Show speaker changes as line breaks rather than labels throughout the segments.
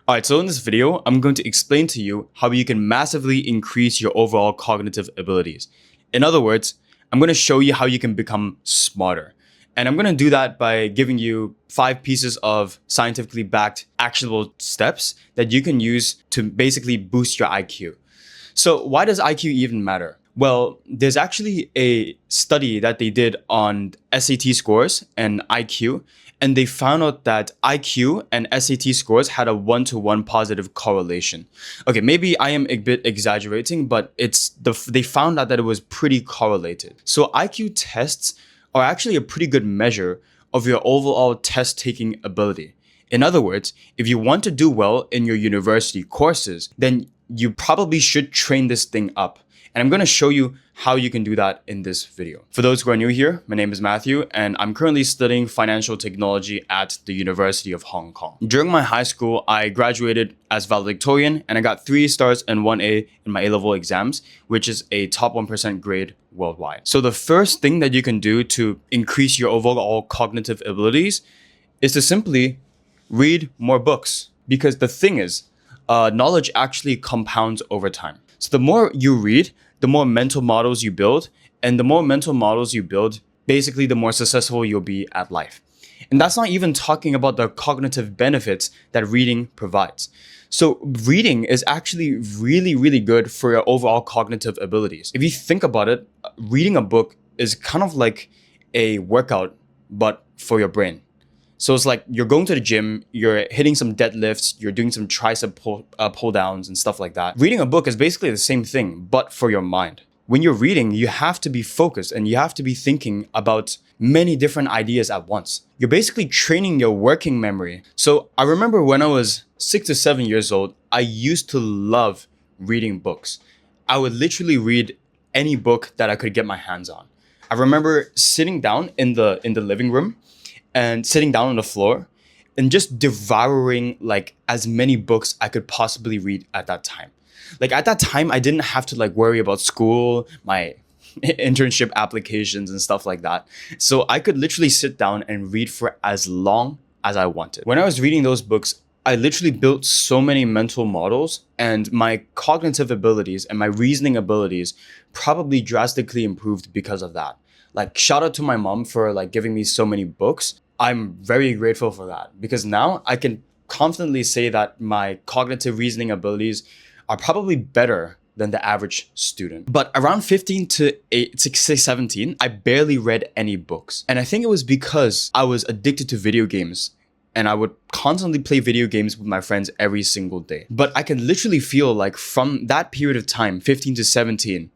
Alright, so in this video, I'm going to explain to you how you can massively increase your overall cognitive abilities. In other words, I'm going to show you how you can become smarter. And I'm going to do that by giving you 5 pieces of scientifically backed actionable steps that you can use to basically boost your IQ. So why does IQ even matter? Well, there's actually a study that they did on SAT scores and IQ, and they found out that IQ and SAT scores had a 1-to-1 positive correlation. Okay, maybe I am a bit exaggerating, but they found out that it was pretty correlated. So IQ tests are actually a pretty good measure of your overall test-taking ability. In other words, if you want to do well in your university courses, then you probably should train this thing up. And I'm going to show you how you can do that in this video. For those who are new here, my name is Matthew, and I'm currently studying financial technology at the University of Hong Kong. During my high school, I graduated as valedictorian, and I got 3 stars and 1 A in my A-level exams, which is a top 1% grade worldwide. So the first thing that you can do to increase your overall cognitive abilities is to simply read more books. Because the thing is, knowledge actually compounds over time. So the more you read, the more mental models you build, and the more mental models you build, basically the more successful you'll be at life. And that's not even talking about the cognitive benefits that reading provides. So reading is actually really good for your overall cognitive abilities. If you think about it, reading a book is kind of like a workout, but for your brain. So it's like you're going to the gym, you're hitting some deadlifts, you're doing some tricep pull downs and stuff like that. Reading a book is basically the same thing, but for your mind. When you're reading, you have to be focused and you have to be thinking about many different ideas at once. You're basically training your working memory. So I remember when I was 6 to 7 years old, I used to love reading books. I would literally read any book that I could get my hands on. I remember sitting down in the living room and sitting down on the floor and just devouring like as many books I could possibly read at that time. Like at that time, I didn't have to like worry about school, my internship applications and stuff like that. So I could literally sit down and read for as long as I wanted. When I was reading those books, I literally built so many mental models, and my cognitive abilities and my reasoning abilities probably drastically improved because of that. Like shout out to my mom for like giving me so many books. I'm very grateful for that because now I can confidently say that my cognitive reasoning abilities are probably better than the average student. But around 15 to 17, I barely read any books. And I think it was because I was addicted to video games and I would constantly play video games with my friends every single day. But I can literally feel like from that period of time, 15 to 17,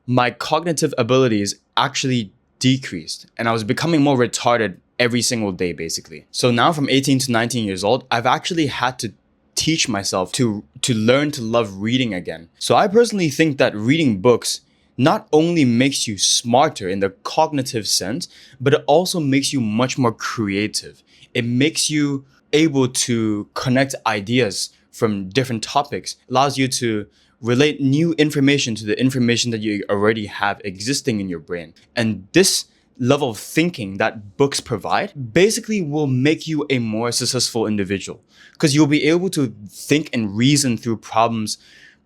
my cognitive abilities actually decreased and I was becoming more retarded every single day basically. So now from 18 to 19 years old, I've actually had to teach myself to learn to love reading again. So I personally think that reading books not only makes you smarter in the cognitive sense, but it also makes you much more creative. It makes you able to connect ideas from different topics, allows you to relate new information to the information that you already have existing in your brain. And this level of thinking that books provide basically will make you a more successful individual because you'll be able to think and reason through problems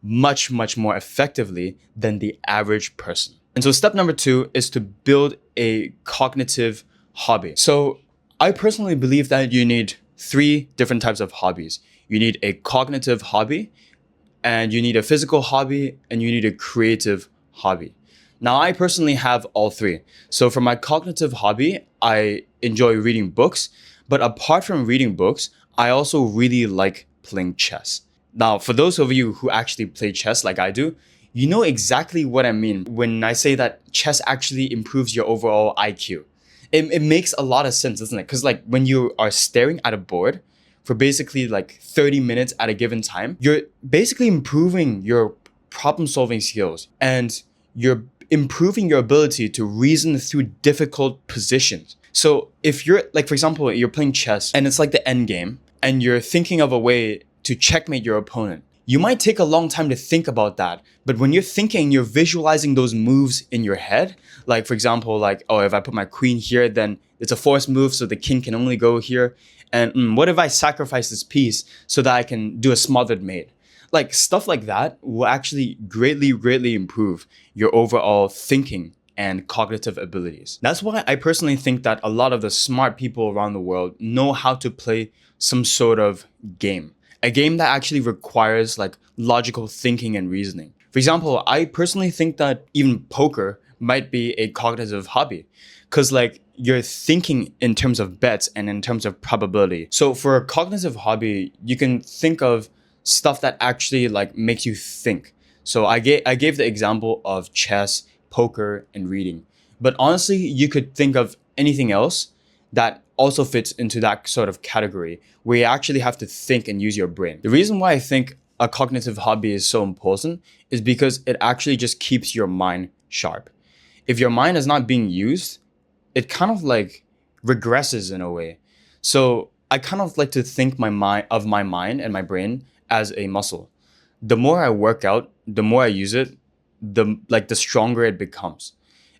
much more effectively than the average person. And so step number 2 is to build a cognitive hobby. So I personally believe that you need 3 different types of hobbies. You need a cognitive hobby, and you need a physical hobby, and you need a creative hobby. Now, I personally have all 3. So for my cognitive hobby, I enjoy reading books. But apart from reading books, I also really like playing chess. Now, for those of you who actually play chess like I do, you know exactly what I mean when I say that chess actually improves your overall IQ. It makes a lot of sense, doesn't it? Because like when you are staring at a board for basically like 30 minutes at a given time, you're basically improving your problem-solving skills and you're improving your ability to reason through difficult positions. So if you're like, for example, you're playing chess and it's like the end game and you're thinking of a way to checkmate your opponent, you might take a long time to think about that. But when you're thinking, you're visualizing those moves in your head. Like, for example, like, oh, if I put my queen here, then it's a forced move, so the king can only go here. And what if I sacrifice this piece so that I can do a smothered maid? Like stuff like that will actually greatly improve your overall thinking and cognitive abilities. That's why I personally think that a lot of the smart people around the world know how to play some sort of game. A game that actually requires like logical thinking and reasoning. For example, I personally think that even poker might be a cognitive hobby because like you're thinking in terms of bets and in terms of probability. So for a cognitive hobby, you can think of stuff that actually like makes you think. So I gave the example of chess, poker, and reading. But honestly, you could think of anything else that also fits into that sort of category where you actually have to think and use your brain. The reason why I think a cognitive hobby is so important is because it actually just keeps your mind sharp. If your mind is not being used, it kind of like regresses in a way. So I kind of like to think my mind and my brain as a muscle. The more I work out, the more I use it, the stronger it becomes.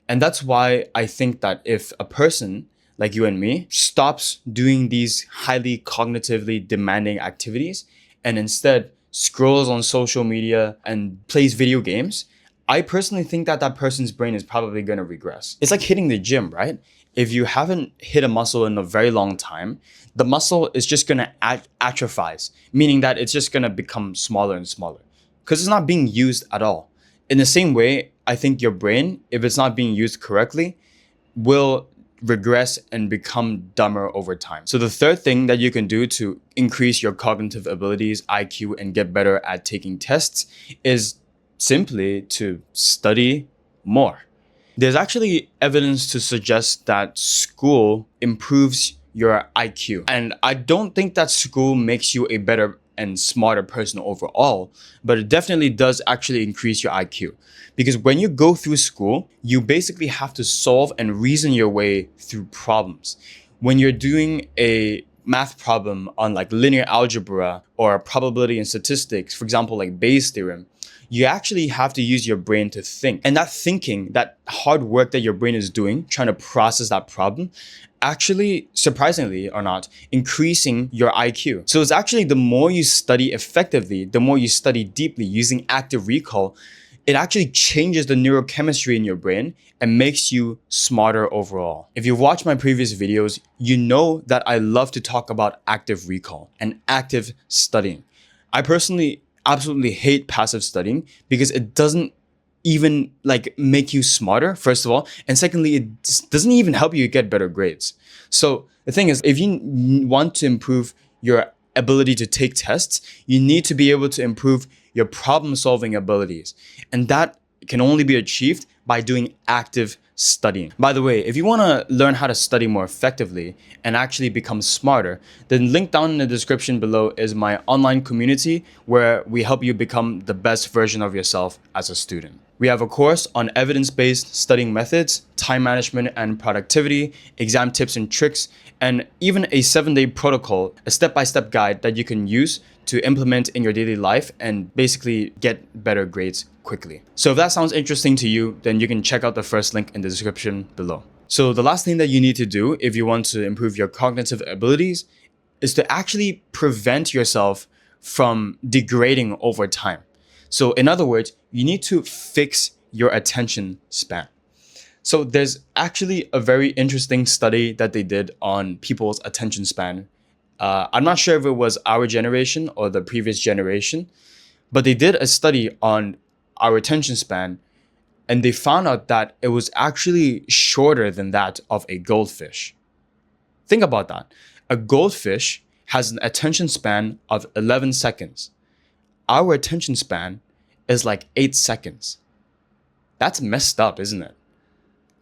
And that's why I think that if a person like you and me stops doing these highly cognitively demanding activities and instead scrolls on social media and plays video games, I personally think that that person's brain is probably going to regress. It's like hitting the gym, right? If you haven't hit a muscle in a very long time, the muscle is just going to atrophize, meaning that it's just going to become smaller and smaller because it's not being used at all. In the same way, I think your brain, if it's not being used correctly, will regress and become dumber over time. So the third thing that you can do to increase your cognitive abilities, IQ, and get better at taking tests is simply to study more. There's actually evidence to suggest that school improves your IQ. And I don't think that school makes you a better and smarter person overall, but it definitely does actually increase your IQ. Because when you go through school, you basically have to solve and reason your way through problems. When you're doing a math problem on like linear algebra or probability and statistics, for example, like Bayes' theorem, you actually have to use your brain to think. And that thinking, that hard work that your brain is doing, trying to process that problem, actually, surprisingly or not, increasing your IQ. So it's actually the more you study effectively, the more you study deeply using active recall, it actually changes the neurochemistry in your brain and makes you smarter overall. If you've watched my previous videos, you know that I love to talk about active recall and active studying. I personally absolutely hate passive studying because it doesn't even like make you smarter, first of all, and secondly, it doesn't even help you get better grades. So the thing is, if you want to improve your ability to take tests, you need to be able to improve your problem solving abilities, and that can only be achieved by doing active studying. By the way, if you want to learn how to study more effectively and actually become smarter, then link down in the description below is my online community where we help you become the best version of yourself as a student. We have a course on evidence-based studying methods, time management and productivity, exam tips and tricks, and even a 7-day protocol, a step-by-step guide that you can use to implement in your daily life and basically get better grades quickly. So if that sounds interesting to you, then you can check out the first link in the description below. So the last thing that you need to do if you want to improve your cognitive abilities is to actually prevent yourself from degrading over time. So in other words, you need to fix your attention span. So there's actually a very interesting study that they did on people's attention span. I'm not sure if it was our generation or the previous generation, but they did a study on our attention span and they found out that it was actually shorter than that of a goldfish. Think about that. A goldfish has an attention span of 11 seconds. Our attention span is like 8 seconds. That's messed up, isn't it?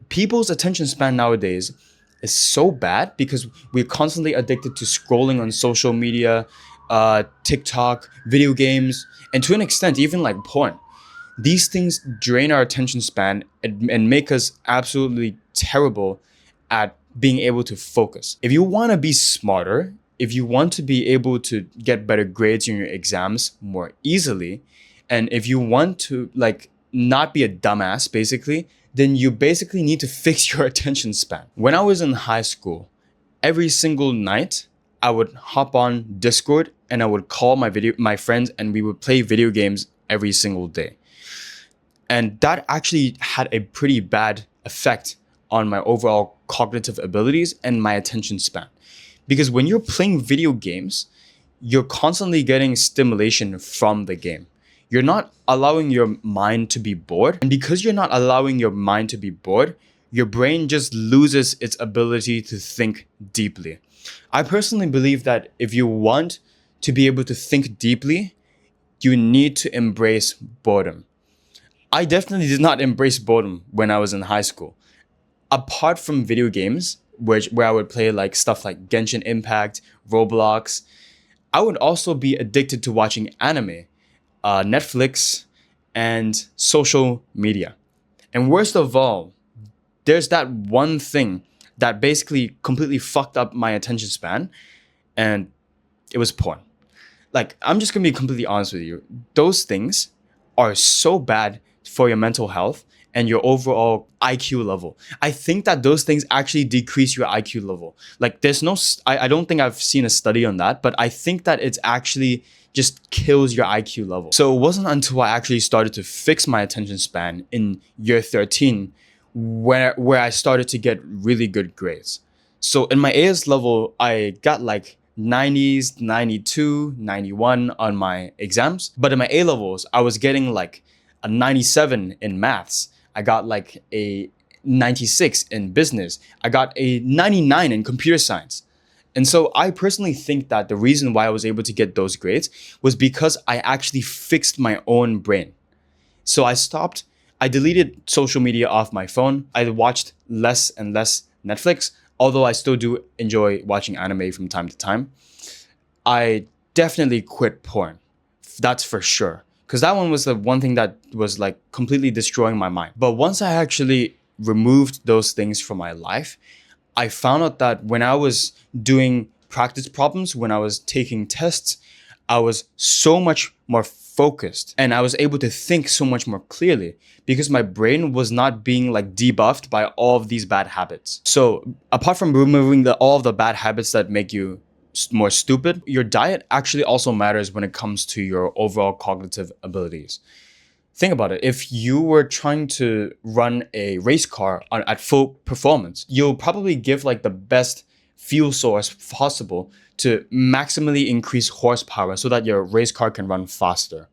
People's attention span nowadays is so bad because we're constantly addicted to scrolling on social media, TikTok, video games, and to an extent, even like porn. These things drain our attention span and make us absolutely terrible at being able to focus. If you want to be smarter, if you want to be able to get better grades in your exams more easily, and if you want to like not be a dumbass basically, then you basically need to fix your attention span. When I was in high school, every single night I would hop on Discord and I would call my friends and we would play video games every single day. And that actually had a pretty bad effect on my overall cognitive abilities and my attention span. Because when you're playing video games, you're constantly getting stimulation from the game. You're not allowing your mind to be bored. And because you're not allowing your mind to be bored, your brain just loses its ability to think deeply. I personally believe that if you want to be able to think deeply, you need to embrace boredom. I definitely did not embrace boredom when I was in high school. Apart from video games, where I would play like stuff like Genshin Impact, Roblox, I would also be addicted to watching anime, Netflix, and social media. And worst of all, there's that one thing that basically completely fucked up my attention span, and it was porn. Like, I'm just gonna be completely honest with you. Those things are so bad for your mental health and your overall IQ level. I think that those things actually decrease your IQ level. Like, I don't think I've seen a study on that, but I think that it's actually just kills your IQ level. So it wasn't until I actually started to fix my attention span in year 13 where I started to get really good grades. So in my AS level, I got like 90s, 92, 91 on my exams. But in my A levels, I was getting like a 97 in maths. I got like a 96 in business. I got a 99 in computer science. And so I personally think that the reason why I was able to get those grades was because I actually fixed my own brain. So I deleted social media off my phone. I watched less and less Netflix, although I still do enjoy watching anime from time to time. I definitely quit porn. That's for sure. Because that one was the one thing that was like completely destroying my mind. But once I actually removed those things from my life, I found out that when I was doing practice problems, when I was taking tests, I was so much more focused and I was able to think so much more clearly because my brain was not being like debuffed by all of these bad habits. So apart from removing all of the bad habits that make you more stupid, your diet actually also matters when it comes to your overall cognitive abilities. Think about it. If you were trying to run a race car at full performance, you'll probably give like the best fuel source possible to maximally increase horsepower so that your race car can run faster.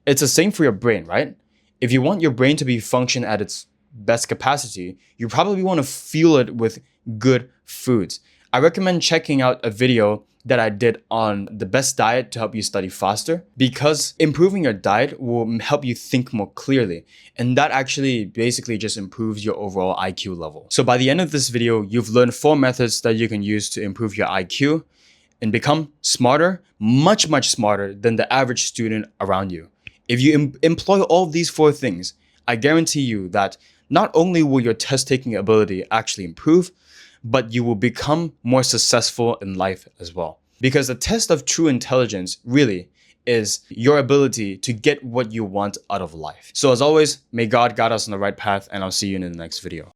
It's the same for your brain, right? If you want your brain to be function at its best capacity, you probably want to fuel it with good foods. I recommend checking out a video that I did on the best diet to help you study faster, because improving your diet will help you think more clearly. And that actually basically just improves your overall IQ level. So by the end of this video, you've learned 4 methods that you can use to improve your IQ and become smarter, much, much smarter than the average student around you. If you employ all of these 4 things, I guarantee you that not only will your test-taking ability actually improve, but you will become more successful in life as well. Because the test of true intelligence really is your ability to get what you want out of life. So as always, may God guide us on the right path, and I'll see you in the next video.